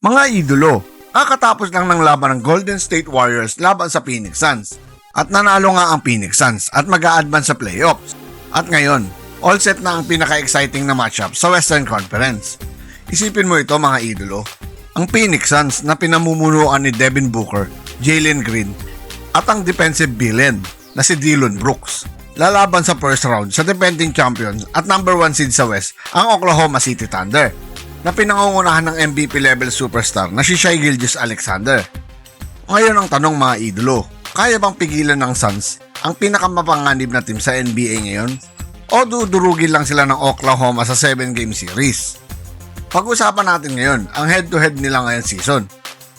Mga idolo, kakatapos lang ng laban ng Golden State Warriors laban sa Phoenix Suns. At nanalo nga ang Phoenix Suns at mag-a-advance sa playoffs. At ngayon, all set na ang pinaka-exciting na matchup sa Western Conference. Isipin mo ito mga idolo, ang Phoenix Suns na pinamumunuan ni Devin Booker, Jalen Green at ang defensive villain na si Dillon Brooks. Lalaban sa first round sa defending champions at number 1 seed sa West ang Oklahoma City Thunder na pinangungunahan ng MVP level superstar na si Shai Gilgeous-Alexander. Ngayon ang tanong mga idolo, kaya bang pigilan ng Suns ang pinakamapanganib na team sa NBA ngayon? O dudurugin lang sila ng Oklahoma sa 7-game series? Pag-usapan natin ngayon ang head-to-head nila ngayong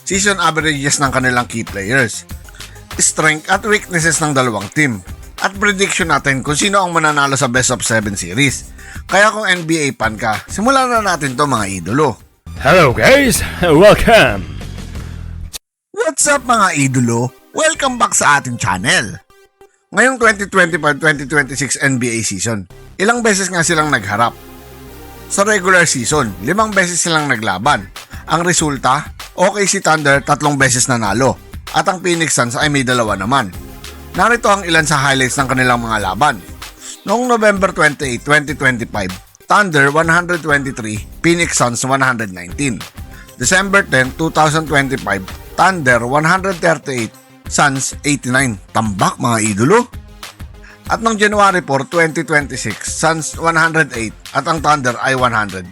season averages ng kanilang key players, strength at weaknesses ng dalawang team, at prediction natin kung sino ang mananalo sa best of 7 series. Kaya kung NBA fan ka, simulan na natin to mga idolo. Hello guys, welcome! What's up mga idolo? Welcome back sa ating channel. Ngayong 2025-2026 NBA season, ilang beses nga silang nagharap. Sa regular season, 5 beses silang naglaban. Ang resulta, OKC Thunder 3 beses nanalo at ang Phoenix Suns ay may 2 naman. Narito ang ilan sa highlights ng kanilang mga laban. Noong November 28, 2025, Thunder 123, Phoenix Suns 119. December 10, 2025, Thunder 138, Suns 89. Tambak mga idolo. At noong January 4, 2026, Suns 108 at ang Thunder ay 105.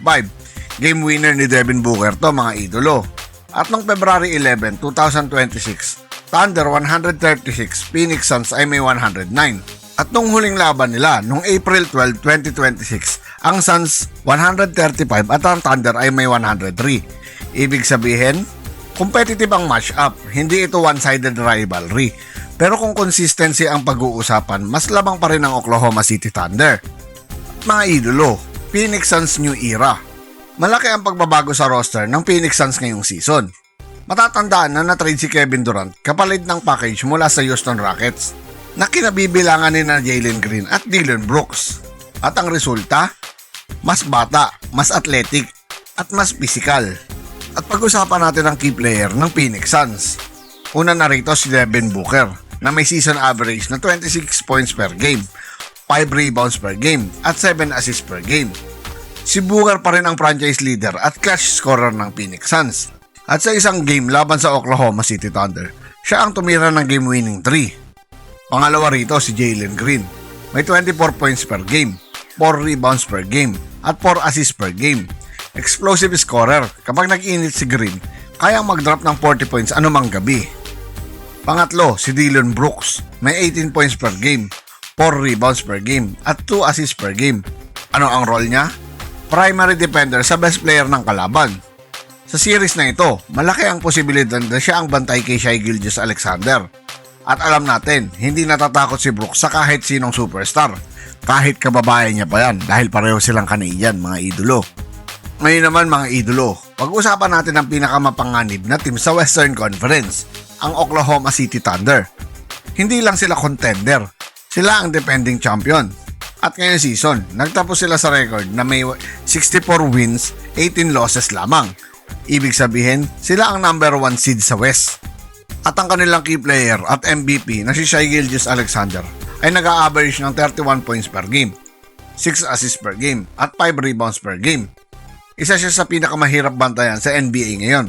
Game winner ni Devin Booker to mga idolo. At noong February 11, 2026, Thunder 136, Phoenix Suns ay may 109. At nung huling laban nila, noong April 12, 2026, ang Suns 135 at ang Thunder ay may 103. Ibig sabihin, competitive ang matchup, hindi ito one-sided rivalry. Pero kung consistency ang pag-uusapan, mas labang pa rin ang Oklahoma City Thunder. Mga idolo, Phoenix Suns New Era. Malaki ang pagbabago sa roster ng Phoenix Suns ngayong season. Matatandaan na na-trade si Kevin Durant kapalit ng package mula sa Houston Rockets na kinabibilangan ni na Jalen Green at Dillon Brooks. At ang resulta, mas bata, mas athletic, at mas physical. At pag-usapan natin ang key player ng Phoenix Suns. Una na rito si Devin Booker na may season average na 26 points per game, 5 rebounds per game, at 7 assists per game. Si Booker pa rin ang franchise leader at clutch scorer ng Phoenix Suns. At sa isang game laban sa Oklahoma City Thunder, siya ang tumira ng game-winning 3. Pangalawa rito si Jalen Green. May 24 points per game, 4 rebounds per game, at 4 assists per game. Explosive scorer, kapag nag-init si Green, kayang mag-drop ng 40 points anumang gabi. Pangatlo, si Dillon Brooks. May 18 points per game, 4 rebounds per game, at 2 assists per game. Ano ang role niya? Primary defender sa best player ng kalaban. Sa series na ito, malaki ang posibilidad na siya ang bantay kay Shai Gilgeous-Alexander. At alam natin, hindi natatakot si Brooks sa kahit sinong superstar. Kahit kababae niya pa yan dahil pareho silang Canadian mga idolo. Ngayon naman mga idolo, pag-usapan natin ang pinakamapanganib na team sa Western Conference, ang Oklahoma City Thunder. Hindi lang sila contender, sila ang defending champion. At ngayong season, nagtapos sila sa record na may 64 wins, 18 losses lamang. Ibig sabihin, sila ang number 1 seed sa West. At ang kanilang key player at MVP na si Shai Gilgeous-Alexander ay nag-a-average ng 31 points per game, 6 assists per game, at 5 rebounds per game. Isa siya sa pinakamahirap bantayan sa NBA ngayon.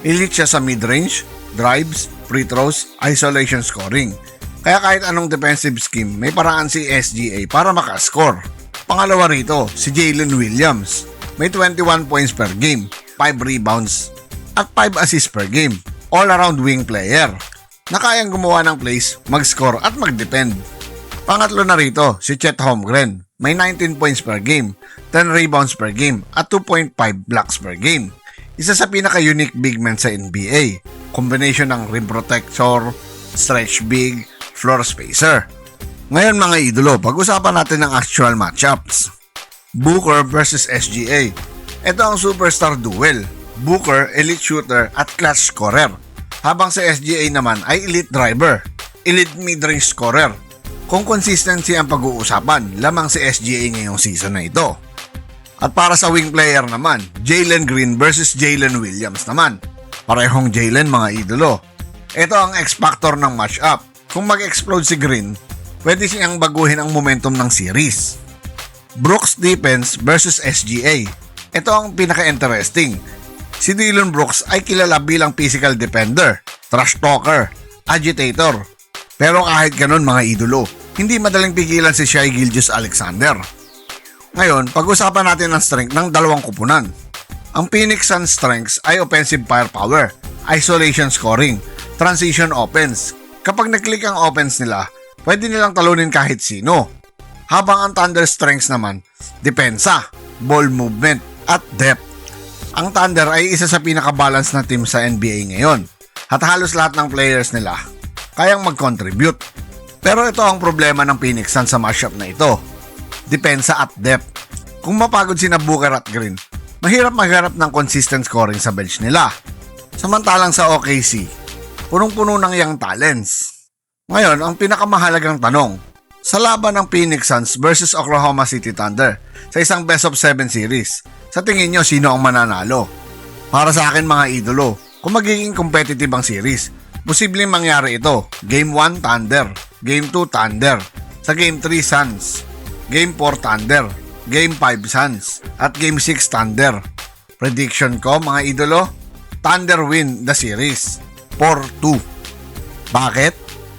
Elite siya sa mid-range, drives, free throws, isolation scoring. Kaya kahit anong defensive scheme, may paraan si SGA para makascore. Pangalawa rito, si Jalen Williams. May 21 points per game, 5 rebounds, at 5 assists per game. All-around wing player na kayang gumawa ng plays, mag-score at mag-defend. Pangatlo na rito, si Chet Holmgren. May 19 points per game, 10 rebounds per game, at 2.5 blocks per game. Isa sa pinaka-unique big man sa NBA. Combination ng rim protector, stretch big, floor spacer. Ngayon mga idolo, pag-usapan natin ang actual matchups. Booker versus SGA. Ito ang superstar duel. Booker, elite shooter at clutch scorer. Habang sa SGA naman ay elite driver, elite mid-range scorer. Kung consistency ang pag-uusapan, lamang si SGA ngayong season na ito. At para sa wing player naman, Jalen Green versus Jalen Williams naman. Parehong Jalen mga idolo. Ito ang X-factor ng matchup. Kung mag-explode si Green, pwede siyang baguhin ang momentum ng series. Brooks defense versus SGA. Ito ang pinaka-interesting. Si Dillon Brooks ay kilala bilang physical defender, trash talker, agitator. Pero kahit ganun mga idolo, hindi madaling pigilan si Shai Gilgeous-Alexander. Ngayon, pag-usapan natin ang strength ng dalawang kupunan. Ang Phoenix Suns strengths ay offensive firepower, isolation scoring, transition offense. Kapag nag-click ang offense nila, pwede nilang talunin kahit sino. Habang ang Thunder strengths naman, depensa, ball movement, at depth. Ang Thunder ay isa sa pinaka-balance na team sa NBA ngayon. At halos lahat ng players nila kayang mag-contribute. Pero ito ang problema ng Phoenix Suns sa matchup na ito. Depensa at depth. Kung mapagod sina Booker at Green, mahirap magharap ng consistent scoring sa bench nila. Samantalang sa OKC, punong-puno ng young talents. Ngayon, ang pinakamahalagang tanong, sa laban ng Phoenix Suns versus Oklahoma City Thunder sa isang best of 7 series, sa tingin nyo sino ang mananalo? Para sa akin mga idolo, kung magiging competitive ang series, posibleng mangyari ito. Game 1 Thunder, Game 2 Thunder, sa Game 3 Suns, Game 4 Thunder, Game 5 Suns, at Game 6 Thunder. Prediction ko mga idolo, Thunder win the series 4-2. Bakit?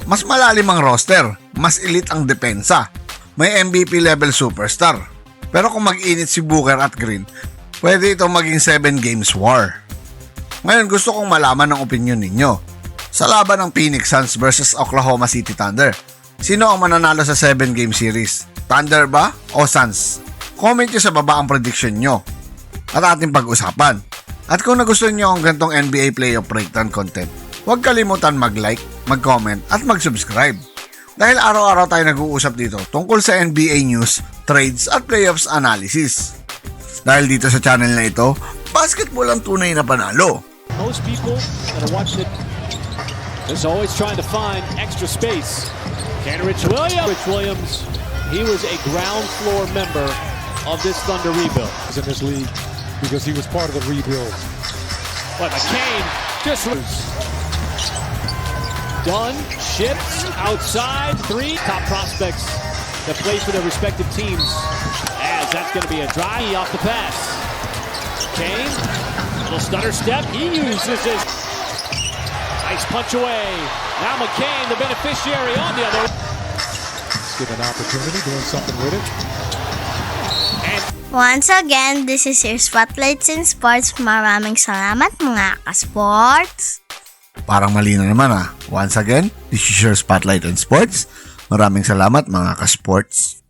Mas malalim ang roster, mas elite ang depensa, may MVP level superstar. Pero kung mag-init si Booker at Green, pwede ito maging 7 games war. Ngayon gusto kong malaman ang opinion ninyo. Sa laban ng Phoenix Suns versus Oklahoma City Thunder, sino ang mananalo sa 7 game series? Thunder ba o Suns? Comment nyo sa baba ang prediction nyo at ating pag-usapan. At kung nagustuhan nyo ang gantong NBA playoff breakdown content, huwag kalimutan mag-like, mag-comment at mag-subscribe. Dahil araw-araw tayo nag-uusap dito tungkol sa NBA news, trades at playoffs analysis. Dahil dito sa channel na ito, basketball ang tunay na panalo. Most people that are watching it is always trying to find extra space. Rich Williams, he was a ground floor member of this Thunder rebuild. He's in this league because he was part of the rebuild. But McCain just done, ships outside, 3 top prospects that play for their respective teams. As that's going to be a dry off the pass. Kane, little stutter step, he uses his nice punch away. Now McCain, the beneficiary on the other. Let's give an opportunity, doing something with it. Once again, this is your Spotlights in Sports. Maraming salamat mga ka-sports. Parang mali na naman ah. Once again, this is your Spotlight in Sports. Maraming salamat mga ka-sports.